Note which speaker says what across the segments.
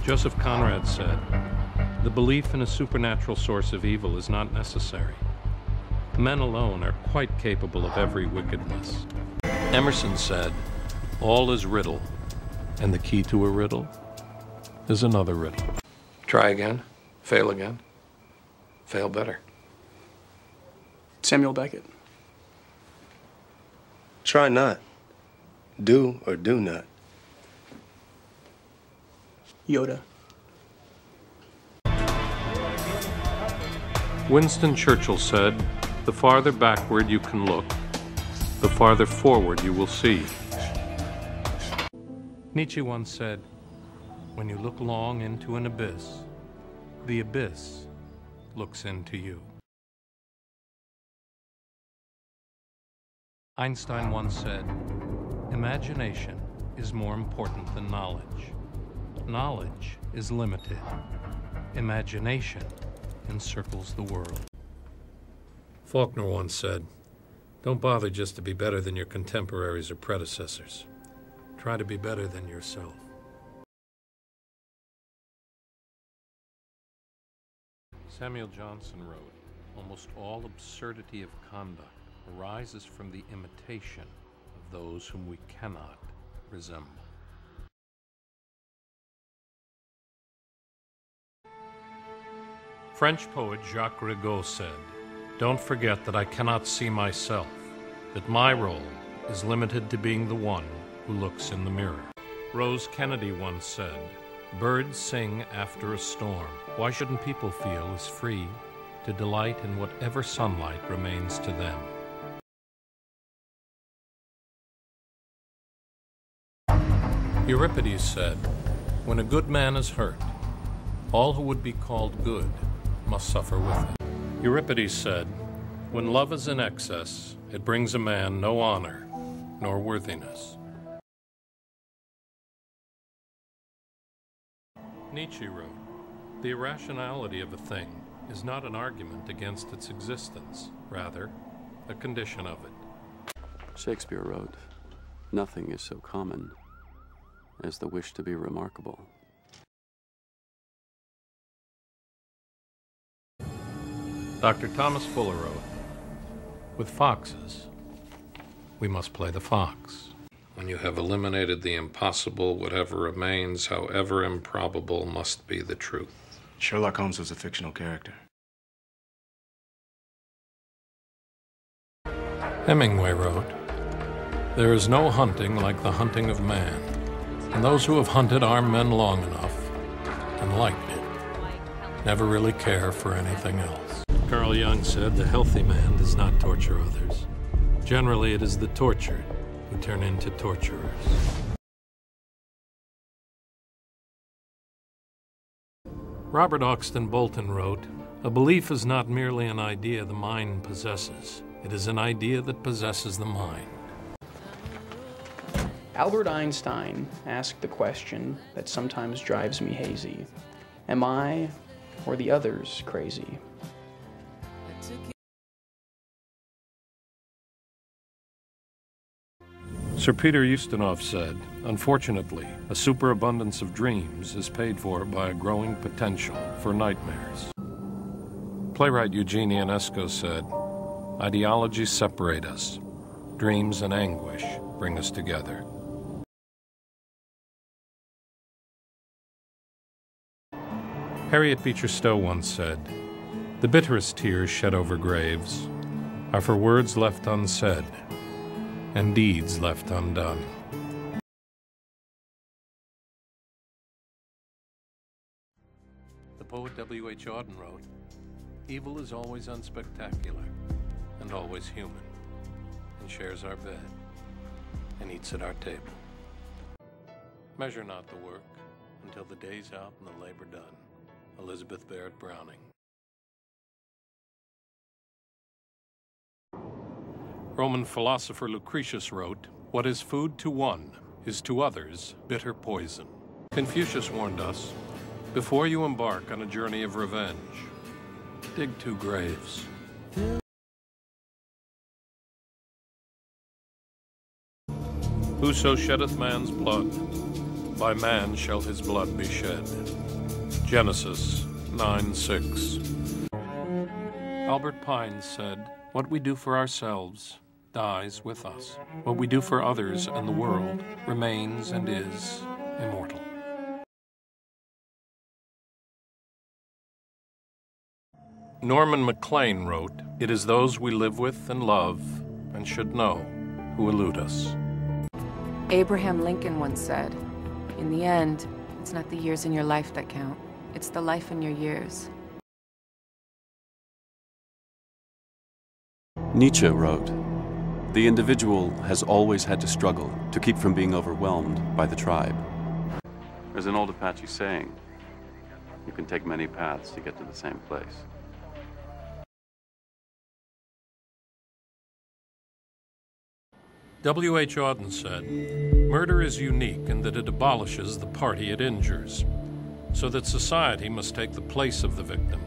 Speaker 1: Joseph Conrad said, "The belief in a supernatural source of evil is not necessary. Men alone are quite capable of every wickedness." Emerson said, "All is riddle, and the key to a riddle is another riddle." Try again, fail again, fail better.
Speaker 2: Samuel Beckett.
Speaker 3: Try not. Do or do not.
Speaker 2: Yoda.
Speaker 1: Winston Churchill said, "The farther backward you can look, the farther forward you will see." Nietzsche once said, "When you look long into an abyss, the abyss looks into you." Einstein once said, "Imagination is more important than knowledge. Knowledge is limited. Imagination encircles the world." Faulkner once said, "Don't bother just to be better than your contemporaries or predecessors. Try to be better than yourself." Samuel Johnson wrote, "Almost all absurdity of conduct arises from the imitation of those whom we cannot resemble." French poet Jacques Rigaud said, "Don't forget that I cannot see myself, that my role is limited to being the one who looks in the mirror." Rose Kennedy once said, "Birds sing after a storm. Why shouldn't people feel as free to delight in whatever sunlight remains to them?" Euripides said, "When a good man is hurt, all who would be called good must suffer with it." Euripides said, "When love is in excess, it brings a man no honor nor worthiness." Nietzsche wrote, "The irrationality of a thing is not an argument against its existence, rather, a condition of it."
Speaker 4: Shakespeare wrote, "Nothing is so common as the wish to be remarkable."
Speaker 1: Dr. Thomas Fuller wrote, "With foxes, we must play the fox. When you have eliminated the impossible, whatever remains, however improbable, must be the truth."
Speaker 3: Sherlock Holmes was a fictional character.
Speaker 1: Hemingway wrote, "There is no hunting like the hunting of man, and those who have hunted armed men long enough and liked it never really care for anything else." Carl Jung said, "The healthy man does not torture others. Generally, it is the tortured who turn into torturers." Robert Auxton Bolton wrote, "A belief is not merely an idea the mind possesses. It is an idea that possesses the mind."
Speaker 2: Albert Einstein asked the question that sometimes drives me hazy. Am I, or the others, crazy?
Speaker 1: Sir Peter Ustinov said, "Unfortunately, a superabundance of dreams is paid for by a growing potential for nightmares." Playwright Eugene Ionesco said, "Ideologies separate us. Dreams and anguish bring us together." Harriet Beecher Stowe once said, "The bitterest tears shed over graves are for words left unsaid and deeds left undone." The poet W.H. Auden wrote, "Evil is always unspectacular and always human, and shares our bed and eats at our table. Measure not the work until the day's out and the labor done." Elizabeth Barrett Browning. Roman philosopher Lucretius wrote, "What is food to one is to others bitter poison." Confucius warned us, "Before you embark on a journey of revenge, dig 2 graves." Whoso sheddeth man's blood by man shall his blood be shed. Genesis 9:6. Albert Pines said, "What we do for ourselves dies with us. What we do for others and the world remains and is immortal." Norman MacLean wrote, "It is those we live with and love and should know who elude us."
Speaker 5: Abraham Lincoln once said, "In the end, it's not the years in your life that count. It's the life in your years."
Speaker 4: Nietzsche wrote, "The individual has always had to struggle to keep from being overwhelmed by the tribe." There's an old Apache saying, "You can take many paths to get to the same place."
Speaker 1: W.H. Auden said, "Murder is unique in that it abolishes the party it injures, so that society must take the place of the victim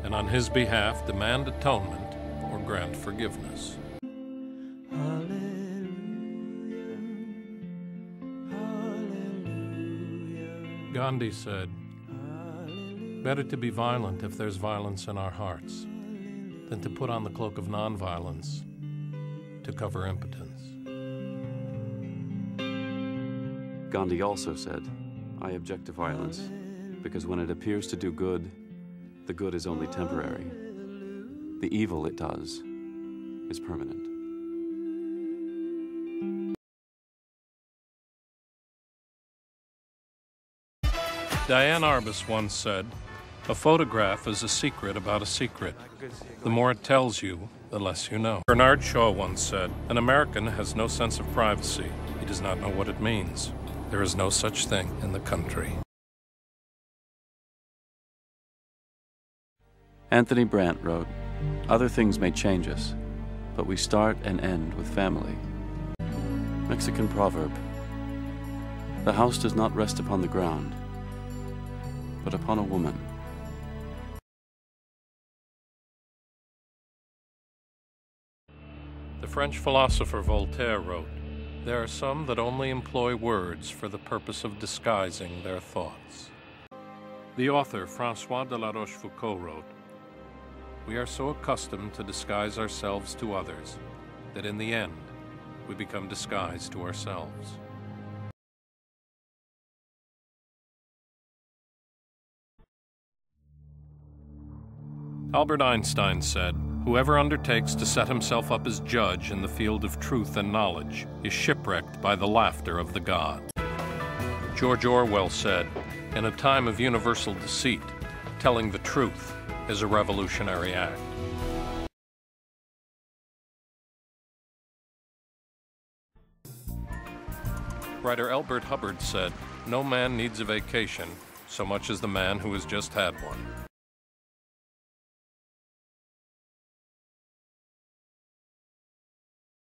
Speaker 1: and on his behalf demand atonement or grant forgiveness." Gandhi said, "Better to be violent if there's violence in our hearts than to put on the cloak of nonviolence to cover impotence."
Speaker 4: Gandhi also said, "I object to violence because when it appears to do good, the good is only temporary. The evil it does is permanent."
Speaker 1: Diane Arbus once said, "A photograph is a secret about a secret. The more it tells you, the less you know." Bernard Shaw once said, "An American has no sense of privacy. He does not know what it means. There is no such thing in the country."
Speaker 4: Anthony Brandt wrote, "Other things may change us, but we start and end with family." Mexican proverb, "The house does not rest upon the ground, but upon a woman."
Speaker 1: The French philosopher Voltaire wrote, "There are some that only employ words for the purpose of disguising their thoughts." The author François de la Rochefoucauld wrote, "We are so accustomed to disguise ourselves to others that in the end we become disguised to ourselves." Albert Einstein said, "Whoever undertakes to set himself up as judge in the field of truth and knowledge is shipwrecked by the laughter of the gods." George Orwell said, "In a time of universal deceit, telling the truth is a revolutionary act." Writer Elbert Hubbard said, "No man needs a vacation so much as the man who has just had one."